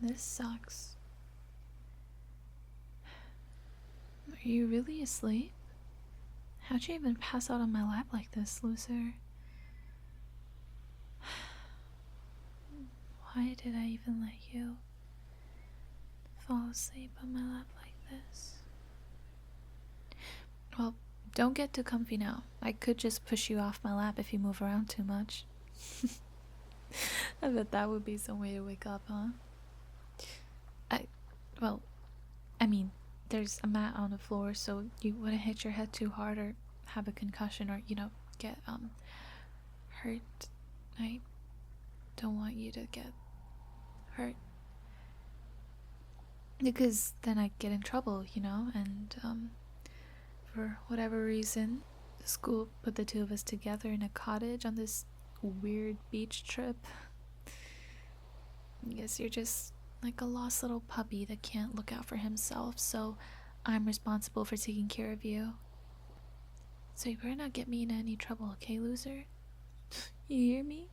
This sucks. Are you really asleep? How'd you even pass out on my lap like this, loser? Why did I even let you fall asleep on my lap like this? Well, don't get too comfy now. I could just push you off my lap if you move around too much. I bet that would be some way to wake up, huh? Well, I mean, there's a mat on the floor, so you wouldn't hit your head too hard or have a concussion or, you know, get, hurt. I don't want you to get hurt. Because then I get in trouble, you know, and, for whatever reason, the school put the two of us together in a cottage on this weird beach trip. I guess you're just like a lost little puppy that can't look out for himself, so I'm responsible for taking care of you. So you better not get me into any trouble, okay, loser? You hear me?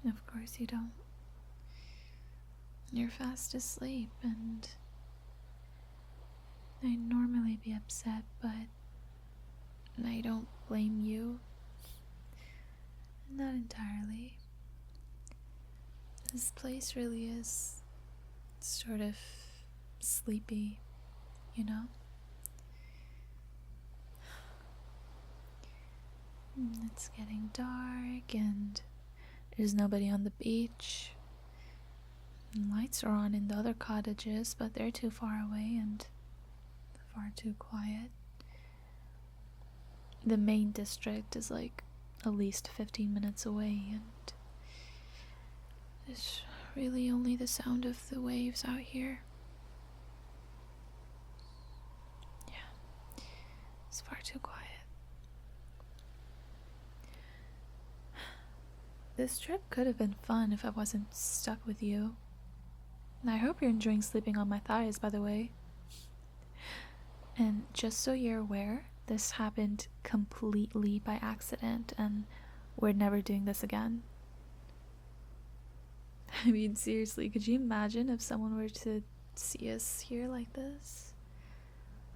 Of course you don't. You're fast asleep, and I'd normally be upset, but I don't blame you. Not entirely. This place really is sort of sleepy, you know? It's getting dark and there's nobody on the beach. Lights are on in the other cottages, but they're too far away and far too quiet. The main district is like at least 15 minutes away, and there's really only the sound of the waves out here. Yeah, it's far too quiet. This trip could have been fun if I wasn't stuck with you. I hope you're enjoying sleeping on my thighs, by the way. And just so you're aware, this happened completely by accident, and we're never doing this again. I mean, seriously, could you imagine if someone were to see us here like this?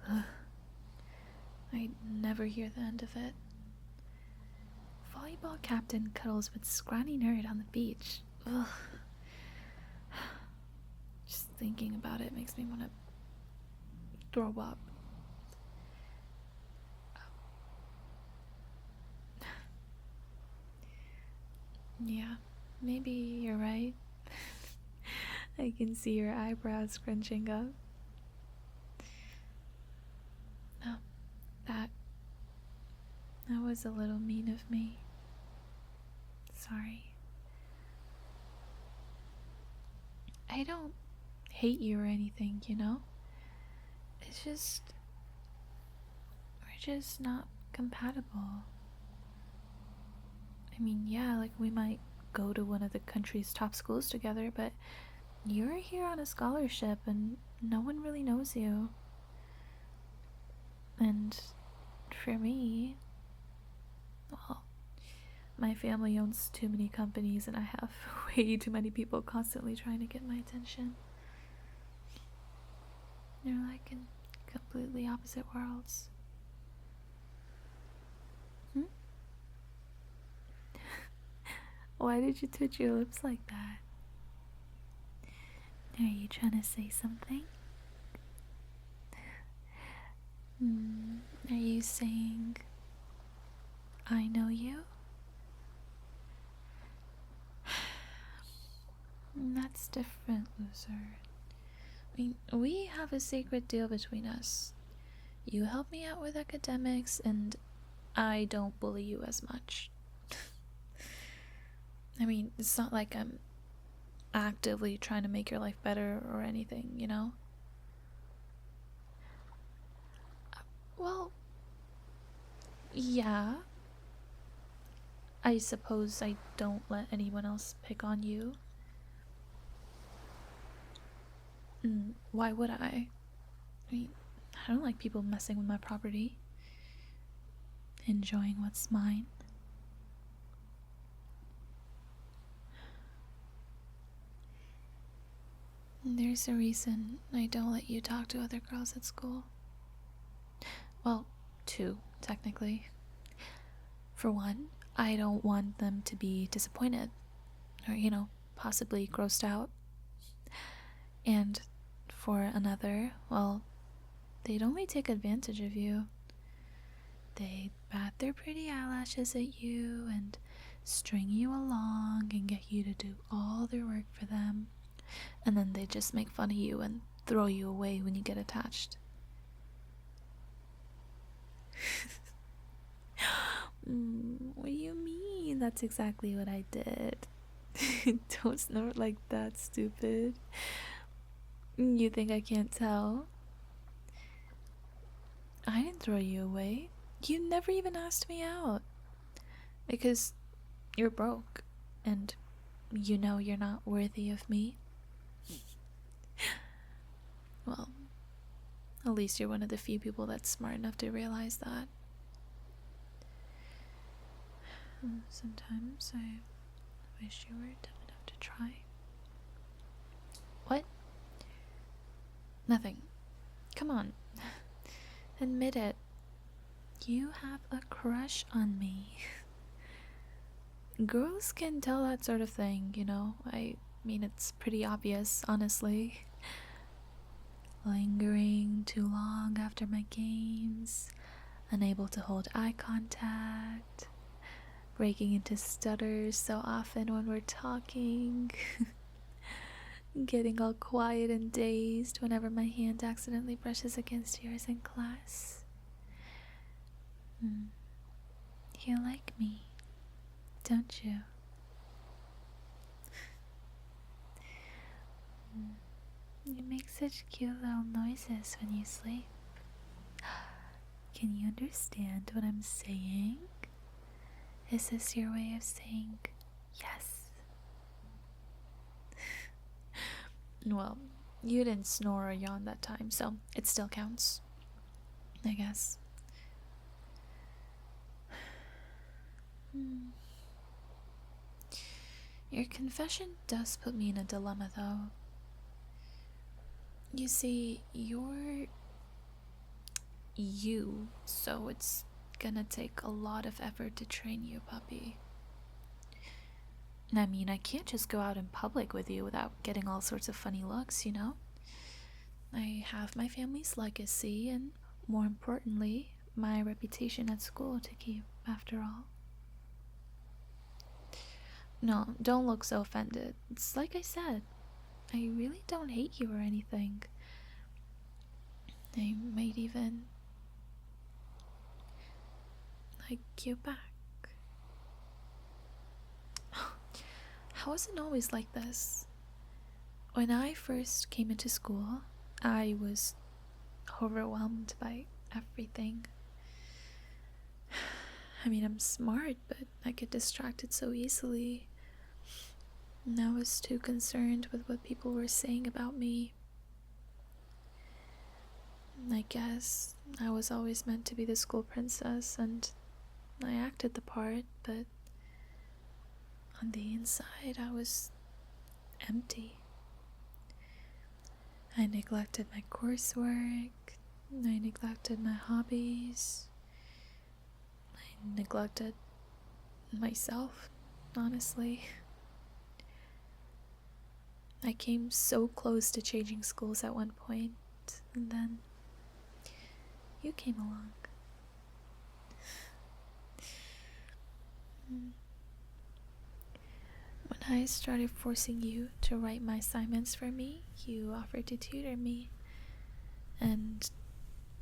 Ugh. I'd never hear the end of it. Volleyball captain cuddles with scrawny nerd on the beach. Ugh. Just thinking about it makes me want to throw up. Yeah, maybe you're right. I can see your eyebrows scrunching up. Oh, that was a little mean of me. Sorry. I don't hate you or anything, you know? It's just, we're just not compatible. I mean, yeah, like we might go to one of the country's top schools together, but you're here on a scholarship and no one really knows you. And for me, well, my family owns too many companies and I have way too many people constantly trying to get my attention. They're like in completely opposite worlds. Why did you twitch your lips like that? Are you trying to say something? Are you saying I know you? That's different, loser. I mean, we have a secret deal between us. You help me out with academics, and I don't bully you as much. I mean, it's not like I'm actively trying to make your life better or anything, you know? Well, yeah. I suppose I don't let anyone else pick on you. Why would I? I mean, I don't like people messing with my property. Enjoying what's mine. There's a reason I don't let you talk to other girls at school. Well, two, technically. For one, I don't want them to be disappointed or, possibly grossed out. And for another, well, they'd only take advantage of you. They'd bat their pretty eyelashes at you and string you along and get you to do all their work for them. And then they'd just make fun of you and throw you away when you get attached. What do you mean? That's exactly what I did. Don't snort like that, stupid. You think I can't tell? I didn't throw you away. You never even asked me out. Because you're broke, and you know you're not worthy of me. Well, at least you're one of the few people that's smart enough to realize that. Sometimes I wish you were dumb enough to try. What? Nothing. Come on. Admit it. You have a crush on me. Girls can tell that sort of thing, I mean, it's pretty obvious, honestly. Lingering too long after my games, unable to hold eye contact, breaking into stutters so often when we're talking, getting all quiet and dazed whenever my hand accidentally brushes against yours in class. You like me, don't you? You make such cute little noises when you sleep. Can you understand what I'm saying? Is this your way of saying yes? Well, you didn't snore or yawn that time, so it still counts, I guess. Your confession does put me in a dilemma, though. You see, you're you, so it's gonna take a lot of effort to train you, puppy. I mean, I can't just go out in public with you without getting all sorts of funny looks, I have my family's legacy and, more importantly, my reputation at school to keep, after all. No, don't look so offended. It's like I said, I really don't hate you or anything. I might even like you back. I wasn't always like this. When I first came into school, I was overwhelmed by everything. I mean, I'm smart, but I get distracted so easily. And I was too concerned with what people were saying about me. I guess I was always meant to be the school princess, and I acted the part, but on the inside I was empty. I neglected my coursework, I neglected my hobbies, I neglected myself, honestly. I came so close to changing schools at one point, and then you came along. When I started forcing you to write my assignments for me, you offered to tutor me. And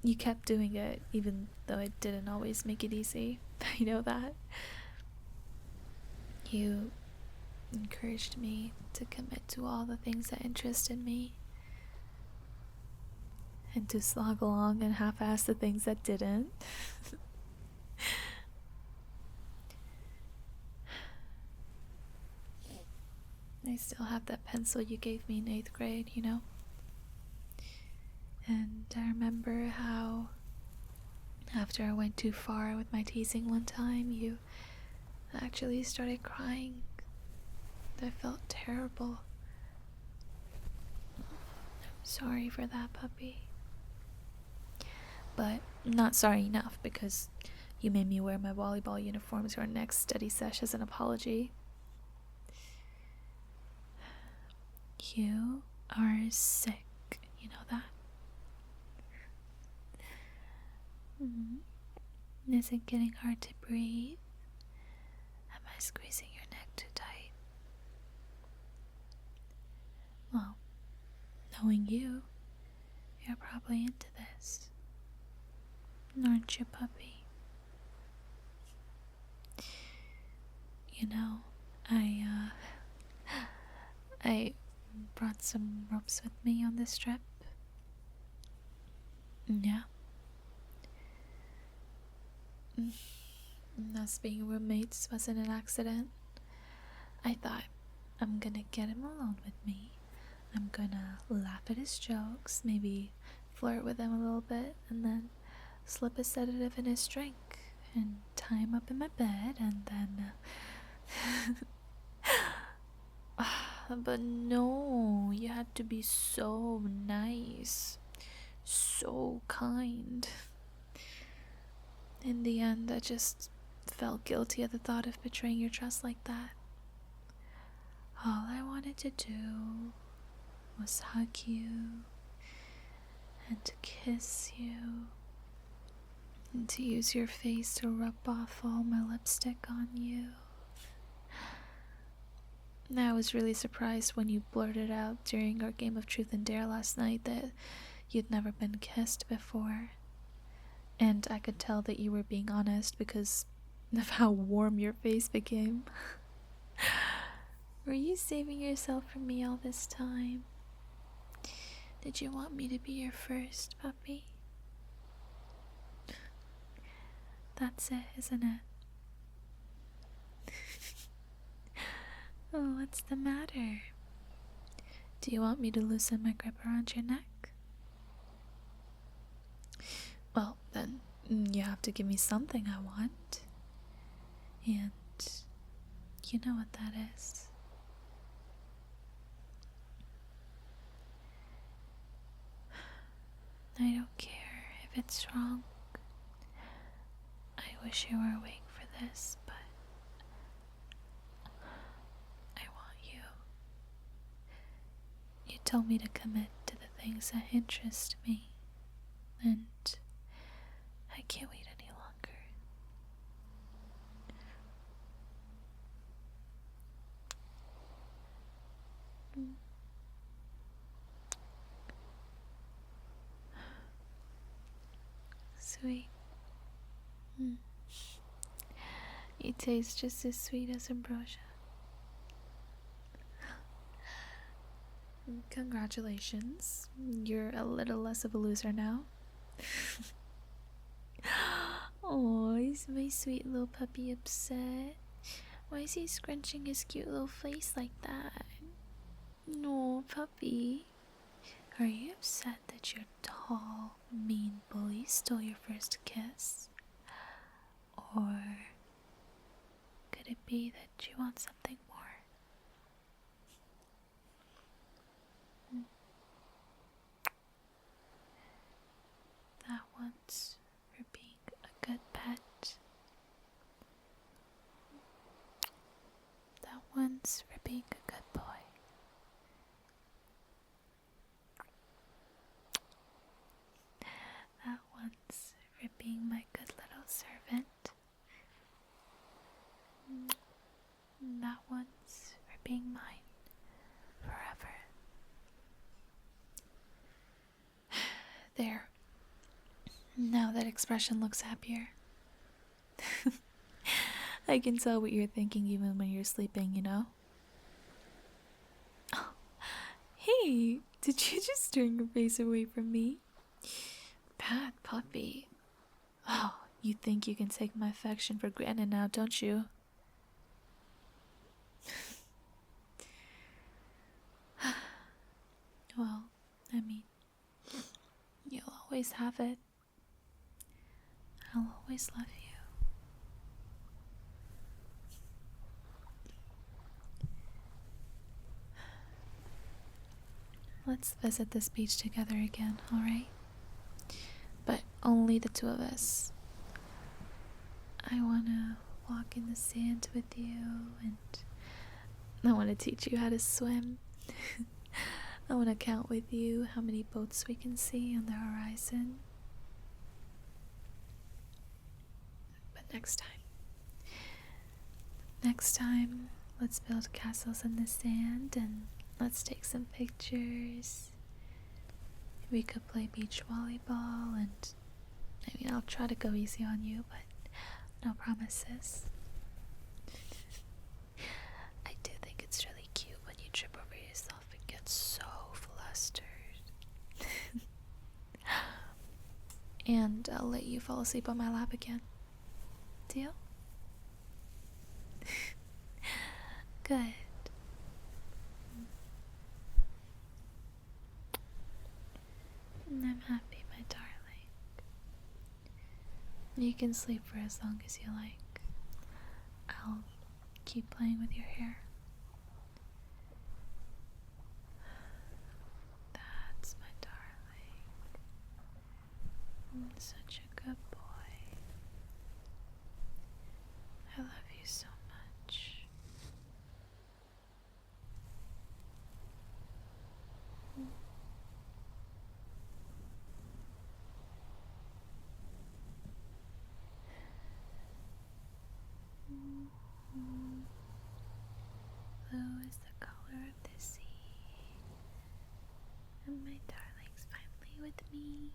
you kept doing it, even though it didn't always make it easy. I know that. You encouraged me to commit to all the things that interested me, and to slog along and half-ass the things that didn't. I still have that pencil you gave me in 8th grade, And I remember how, after I went too far with my teasing one time, you actually started crying. I felt terrible. sorry for that, puppy. But not sorry enough, because you made me wear my volleyball uniform to our next study sesh as an apology. You are sick, you know that? Is it getting hard to breathe? Am I squeezing your neck too tight? Well, knowing you, you're probably into this. Aren't you, puppy? You know, I brought some ropes with me on this trip. Yeah. Us being roommates wasn't an accident. I thought, I'm gonna get him alone with me. I'm gonna laugh at his jokes, maybe flirt with him a little bit, and then slip a sedative in his drink and tie him up in my bed, and then but no, you had to be so nice, so kind. In the end, I just felt guilty at the thought of betraying your trust like that. All I wanted to do was hug you and to kiss you and to use your face to rub off all my lipstick on you. I was really surprised when you blurted out during our game of Truth and Dare last night that you'd never been kissed before. And I could tell that you were being honest because of how warm your face became. Were you saving yourself from me all this time? Did you want me to be your first puppy? That's it, isn't it? Oh, what's the matter? Do you want me to loosen my grip around your neck? Well, then you have to give me something I want. And you know what that is. I don't care if it's wrong. I wish you were awake for this, but I want you. You told me to commit to the things that interest me, and I can't wait any longer. Sweet. You taste just as sweet as ambrosia. Congratulations. You're a little less of a loser now. Oh, is my sweet little puppy upset? Why is he scrunching his cute little face like that? No, puppy. Are you upset that your tall, mean bully stole your first kiss? Or could it be that you want something more? That one's for being a good pet. That one's for being a good boy. That one's for being my good little servant. That one's for being mine forever. There. Now that expression looks happier. I can tell what you're thinking even when you're sleeping, you know? Oh, hey, did you just turn your face away from me? Bad puppy. Oh, you think you can take my affection for granted now, don't you? Well, I mean, you'll always have it. I'll always love you. let's visit this beach together again, alright? But only the two of us. I wanna walk in the sand with you, and I wanna teach you how to swim. I wanna count with you how many boats we can see on the horizon. But next time, let's build castles in the sand and let's take some pictures. We could play beach volleyball, and I mean, I'll try to go easy on you, but no promises. I do think it's really cute when you trip over yourself and get so flustered. And I'll let you fall asleep on my lap again. Deal? Good. I'm happy, my darling. You can sleep for as long as you like. I'll keep playing with your hair. That's my darling. Such a good boy. I love you so much. Blue is the color of the sea, and my darling's finally with me.